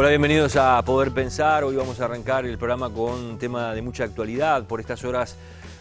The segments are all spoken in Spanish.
Hola, bienvenidos a Poder Pensar. Hoy vamos a arrancar el programa con un tema de mucha actualidad. Por estas horas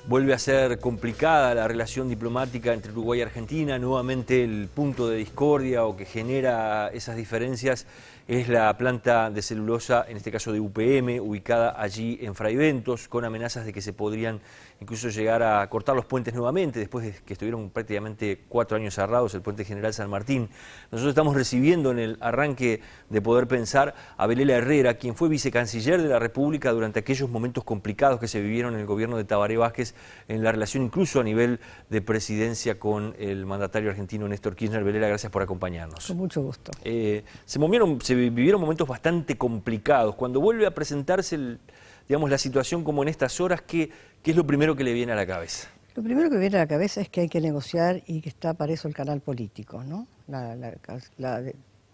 vuelve a ser complicada la relación diplomática entre Uruguay y Argentina. Nuevamente el punto de discordia o que genera esas diferencias es la planta de celulosa, en este caso de UPM, ubicada allí en Fray Bentos, con amenazas de que se podrían incluso llegar a cortar los puentes nuevamente, después de que estuvieron prácticamente 4 años cerrados, el puente General San Martín. Nosotros estamos recibiendo en el arranque de Poder Pensar a Belela Herrera, quien fue vicecanciller de la República durante aquellos momentos complicados que se vivieron en el gobierno de Tabaré Vázquez, en la relación incluso a nivel de presidencia con el mandatario argentino Néstor Kirchner. Belela, gracias por acompañarnos. Con mucho gusto. Se vivieron momentos bastante complicados. Cuando vuelve a presentarse la situación como en estas horas, ¿qué es lo primero que le viene a la cabeza? Lo primero que viene a la cabeza es que hay que negociar y que está para eso el canal político, ¿no? La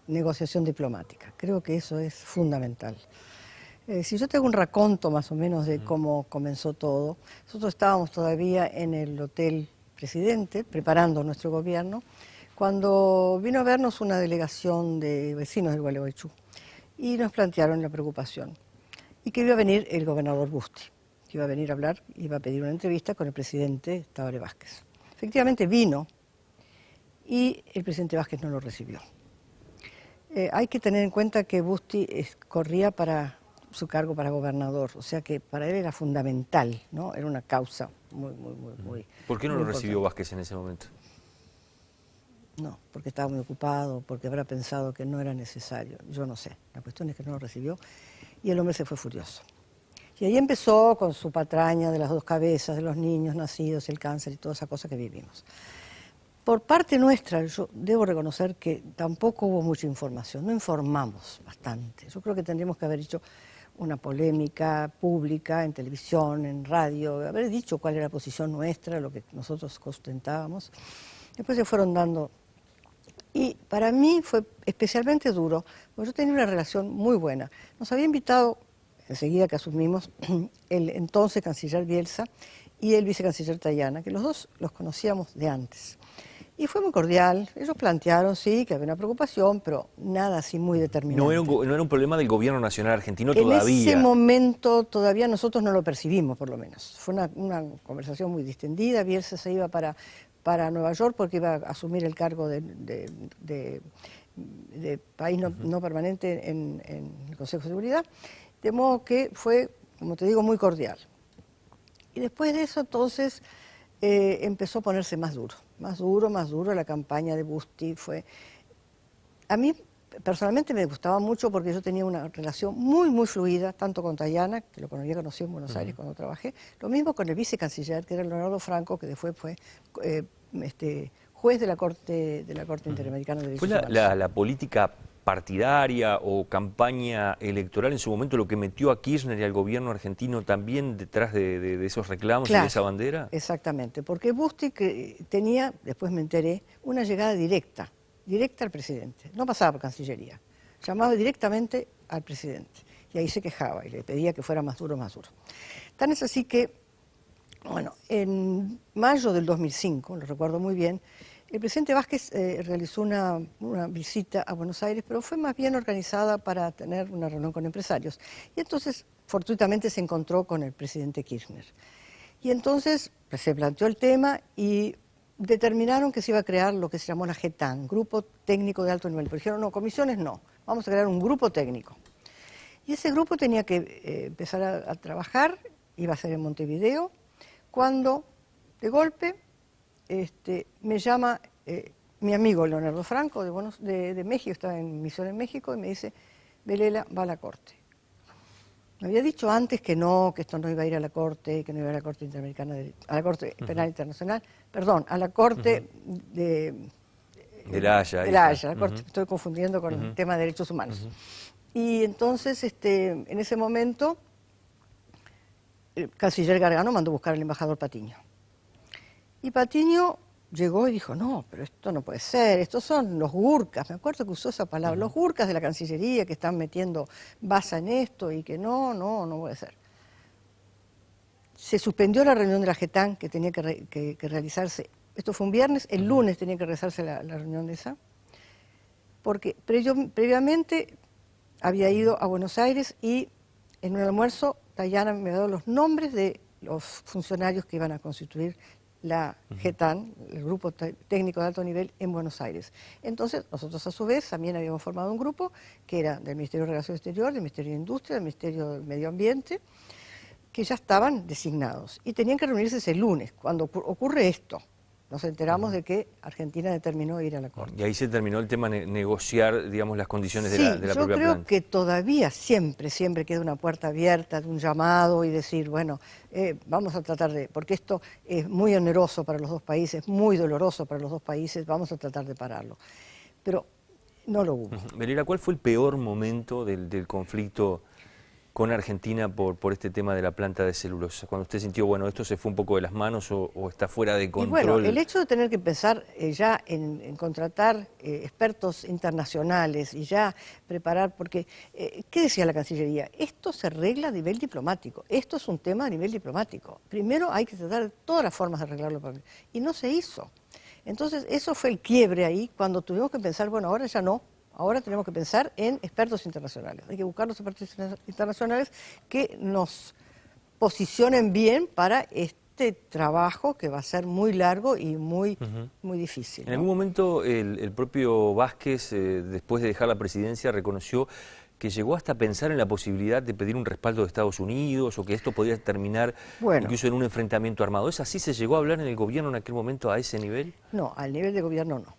negociación diplomática. Creo que eso es fundamental. Si yo tengo un raconto más o menos de cómo comenzó todo, nosotros estábamos todavía en el Hotel Presidente, preparando nuestro gobierno, cuando vino a vernos una delegación de vecinos del Gualeguaychú y nos plantearon la preocupación y que iba a venir el gobernador Busti, que iba a venir a hablar, iba a pedir una entrevista con el presidente Tabaré Vázquez. Efectivamente vino y el presidente Vázquez no lo recibió. Hay que tener en cuenta que Busti corría para su cargo para gobernador, o sea que para él era fundamental, ¿no? Era una causa muy ¿Por qué no lo recibió Vázquez en ese momento? No, porque estaba muy ocupado, porque habrá pensado que no era necesario, yo no sé. La cuestión es que no lo recibió y el hombre se fue furioso. Y ahí empezó con su patraña de las 2 cabezas, de los niños nacidos, el cáncer y toda esa cosa que vivimos. Por parte nuestra, yo debo reconocer que tampoco hubo mucha información, no informamos bastante. Yo creo que tendríamos que haber hecho una polémica pública en televisión, en radio, haber dicho cuál era la posición nuestra, lo que nosotros ostentábamos. Después se fueron dando. Y para mí fue especialmente duro, porque yo tenía una relación muy buena. Nos había invitado, enseguida que asumimos, el entonces canciller Bielsa y el vicecanciller Tayana, que los dos los conocíamos de antes. Y fue muy cordial. Ellos plantearon, sí, que había una preocupación, pero nada así muy determinante. No era un problema del gobierno nacional argentino todavía. En ese momento todavía nosotros no lo percibimos, por lo menos. Fue una conversación muy distendida. Bielsa se iba para Nueva York porque iba a asumir el cargo de país no permanente en el Consejo de Seguridad. De modo que fue, como te digo, muy cordial. Y después de eso, entonces, empezó a ponerse más duro. Más duro, la campaña de Busti fue... A mí, personalmente, me gustaba mucho porque yo tenía una relación muy fluida, tanto con Tayana, que lo había conocido en Buenos Aires cuando trabajé, lo mismo con el vicecanciller, que era Leonardo Franco, que después fue juez de la Corte Interamericana de Derechos Humanos. ¿Fue la política partidaria o campaña electoral en su momento lo que metió a Kirchner y al gobierno argentino también detrás de esos reclamos, claro, y de esa bandera? Exactamente, porque Busti tenía, después me enteré, una llegada directa al presidente, no pasaba por Cancillería, llamaba directamente al presidente y ahí se quejaba y le pedía que fuera más duro. Tan es así que, bueno, en mayo del 2005, lo recuerdo muy bien, el presidente Vázquez realizó una visita a Buenos Aires, pero fue más bien organizada para tener una reunión con empresarios. Y entonces, fortuitamente, se encontró con el presidente Kirchner. Y entonces se planteó el tema y determinaron que se iba a crear lo que se llamó la GETAN, Grupo Técnico de Alto Nivel. Pero dijeron, no, comisiones no, vamos a crear un grupo técnico. Y ese grupo tenía que empezar a trabajar, iba a ser en Montevideo, cuando, de golpe, me llama mi amigo Leonardo Franco de México, estaba en misión en México, y me dice, Belela va a la Corte. Me había dicho antes que esto no iba a ir a la Corte, que no iba a ir a la Corte Interamericana, a la Corte Penal Internacional, perdón, a la Corte de La Haya, la Corte, estoy confundiendo con el tema de derechos humanos. Y entonces, en ese momento, el canciller Gargano mandó buscar al embajador Patiño. Y Patiño llegó y dijo, no, pero esto no puede ser, estos son los gurkas, me acuerdo que usó esa palabra, los gurkas de la Cancillería que están metiendo basa en esto y que no puede ser. Se suspendió la reunión de la GETAN que tenía que realizarse, esto fue un viernes, el lunes tenía que realizarse la reunión de esa, porque previamente había ido a Buenos Aires y en un almuerzo Dayana me dio los nombres de los funcionarios que iban a constituir la GETAN, el Grupo Técnico de Alto Nivel en Buenos Aires. Entonces, nosotros a su vez también habíamos formado un grupo que era del Ministerio de Relaciones Exteriores, del Ministerio de Industria, del Ministerio del Medio Ambiente, que ya estaban designados y tenían que reunirse ese lunes. Cuando ocurre esto, nos enteramos de que Argentina determinó ir a la Corte. Y ahí se terminó el tema de negociar, digamos, las condiciones de la propia planta. Yo creo que todavía siempre queda una puerta abierta de un llamado y decir, bueno, vamos a tratar de, porque esto es muy oneroso para los dos países, muy doloroso para los dos países, vamos a tratar de pararlo. Pero no lo hubo. Melera, ¿cuál fue el peor momento del conflicto con Argentina por este tema de la planta de celulosa? Cuando usted sintió, bueno, esto se fue un poco de las manos o está fuera de control. Y bueno, el hecho de tener que pensar ya en contratar expertos internacionales y ya preparar, porque, ¿qué decía la Cancillería? Esto se arregla a nivel diplomático, esto es un tema a nivel diplomático. Primero hay que tratar de todas las formas de arreglarlo, y no se hizo. Entonces, eso fue el quiebre ahí, cuando tuvimos que pensar, bueno, ahora ya no. Ahora tenemos que pensar en expertos internacionales. Hay que buscar los expertos internacionales que nos posicionen bien para este trabajo que va a ser muy largo y muy difícil, ¿no? En algún momento el propio Vázquez, después de dejar la presidencia, reconoció que llegó hasta pensar en la posibilidad de pedir un respaldo de Estados Unidos o que esto podría terminar incluso en un enfrentamiento armado. ¿Es así? ¿Se llegó a hablar en el gobierno en aquel momento a ese nivel? No, al nivel de gobierno no.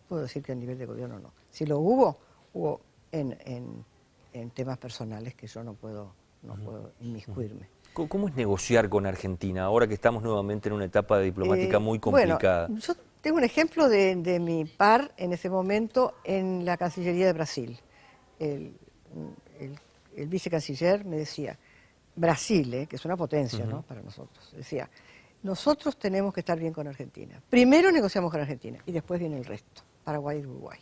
Puedo decir que a nivel de gobierno no. Si lo hubo en temas personales que yo no puedo inmiscuirme. ¿Cómo es negociar con Argentina ahora que estamos nuevamente en una etapa diplomática muy complicada? Bueno, yo tengo un ejemplo de mi par en ese momento en la Cancillería de Brasil. El vicecanciller me decía, Brasil, que es una potencia, ¿no?, para nosotros, decía, nosotros tenemos que estar bien con Argentina. Primero negociamos con Argentina y después viene el resto. Paraguay y Uruguay,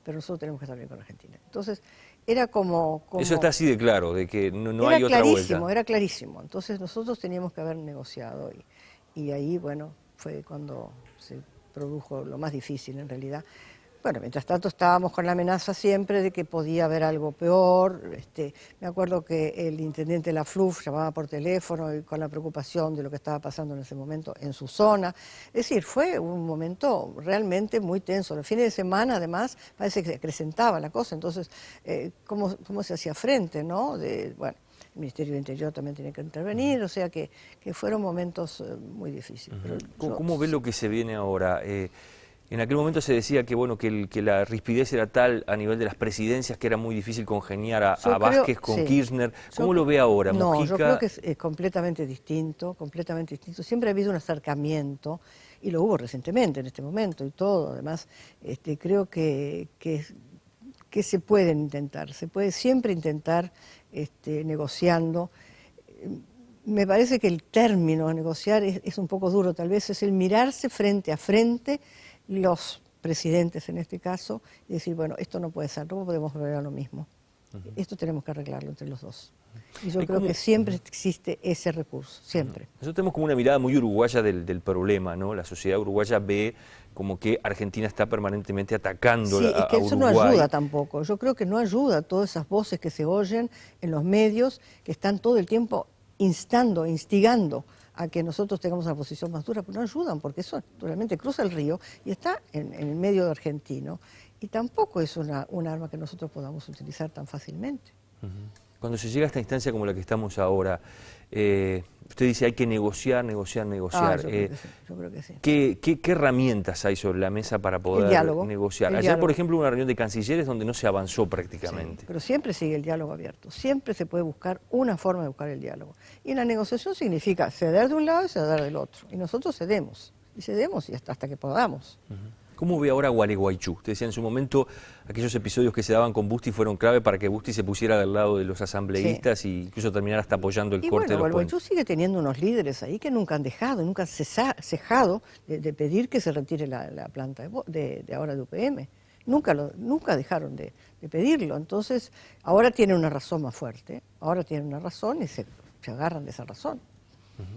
pero nosotros tenemos que estar bien con Argentina. Entonces, era como... Eso está así de claro, de que no hay otra vuelta. Era clarísimo, entonces nosotros teníamos que haber negociado y ahí, bueno, fue cuando se produjo lo más difícil en realidad. Bueno, mientras tanto estábamos con la amenaza siempre de que podía haber algo peor. Me acuerdo que el intendente de la FLUF llamaba por teléfono y con la preocupación de lo que estaba pasando en ese momento en su zona. Es decir, fue un momento realmente muy tenso. Los fines de semana, además, parece que se acrecentaba la cosa. Entonces, ¿cómo se hacía frente, no? Bueno, el Ministerio del Interior también tiene que intervenir, o sea que fueron momentos muy difíciles. Pero ¿Cómo ve lo que se viene ahora? En aquel momento se decía que bueno que la rispidez era tal a nivel de las presidencias que era muy difícil congeniar a Vázquez con Kirchner. ¿Cómo lo ve ahora, Mujica? Yo creo que es completamente distinto, completamente distinto. Siempre ha habido un acercamiento, y lo hubo recientemente en este momento y todo. Además, creo que se puede siempre intentar negociando. Me parece que el término negociar es un poco duro, tal vez es el mirarse frente a frente, los presidentes en este caso, y decir, bueno, esto no puede ser, no podemos volver a lo mismo. Esto tenemos que arreglarlo entre los dos. Y yo creo que siempre existe ese recurso, siempre. Nosotros tenemos como una mirada muy uruguaya del problema, ¿no? La sociedad uruguaya ve como que Argentina está permanentemente atacando a Uruguay. Sí, es que eso no ayuda tampoco. Yo creo que no ayuda todas esas voces que se oyen en los medios, que están todo el tiempo instigando a que nosotros tengamos una posición más dura, pero no ayudan, porque eso realmente cruza el río y está en el medio argentino, y tampoco es un arma que nosotros podamos utilizar tan fácilmente. Cuando se llega a esta instancia como la que estamos ahora, usted dice hay que negociar. Yo creo que sí. ¿Qué herramientas hay sobre la mesa para poder negociar? Ayer, por ejemplo, hubo una reunión de cancilleres donde no se avanzó prácticamente. Sí, pero siempre sigue el diálogo abierto, siempre se puede buscar una forma de buscar el diálogo. Y la negociación significa ceder de un lado y ceder del otro. Y nosotros cedemos y hasta que podamos. ¿Cómo ve ahora Gualeguaychú? Usted decía en su momento, aquellos episodios que se daban con Busti fueron clave para que Busti se pusiera del lado de los asambleístas e incluso terminara hasta apoyando el corte de los puentes. Gualeguaychú sigue teniendo unos líderes ahí que nunca han cejado de pedir que se retire la planta de ahora de UPM. Nunca dejaron de pedirlo. Entonces, ahora tienen una razón más fuerte, ahora tienen una razón y se agarran de esa razón.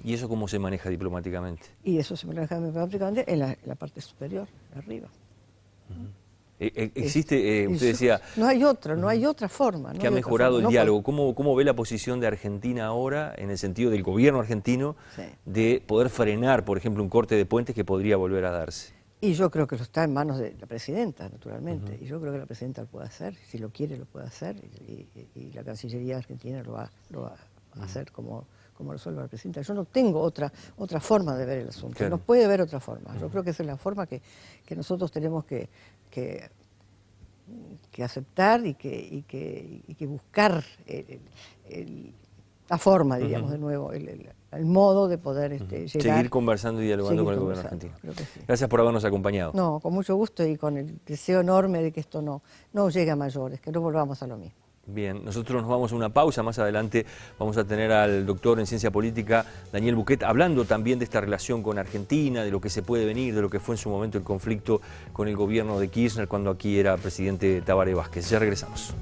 ¿Y eso cómo se maneja diplomáticamente? Y eso se maneja diplomáticamente en la parte superior, arriba. Existe, usted decía... No hay otra forma. Que ha mejorado el diálogo. ¿Cómo ve la posición de Argentina ahora, en el sentido del gobierno argentino, de poder frenar, por ejemplo, un corte de puentes que podría volver a darse? Y yo creo que eso está en manos de la presidenta, naturalmente. Y yo creo que la presidenta lo puede hacer, si lo quiere lo puede hacer, y la Cancillería argentina lo va a hacer como resuelva la presidenta. Yo no tengo otra forma de ver el asunto, claro. No puede haber otra forma. Yo creo que esa es la forma que nosotros tenemos que aceptar y que buscar la forma, diríamos, de nuevo, el modo de poder llegar. Seguir conversando y dialogando con el gobierno argentino. Sí. Gracias por habernos acompañado. No, con mucho gusto y con el deseo enorme de que esto no llegue a mayores, que no volvamos a lo mismo. Bien, nosotros nos vamos a una pausa, más adelante vamos a tener al doctor en ciencia política Daniel Buquet hablando también de esta relación con Argentina, de lo que se puede venir, de lo que fue en su momento el conflicto con el gobierno de Kirchner cuando aquí era presidente Tabaré Vázquez. Ya regresamos.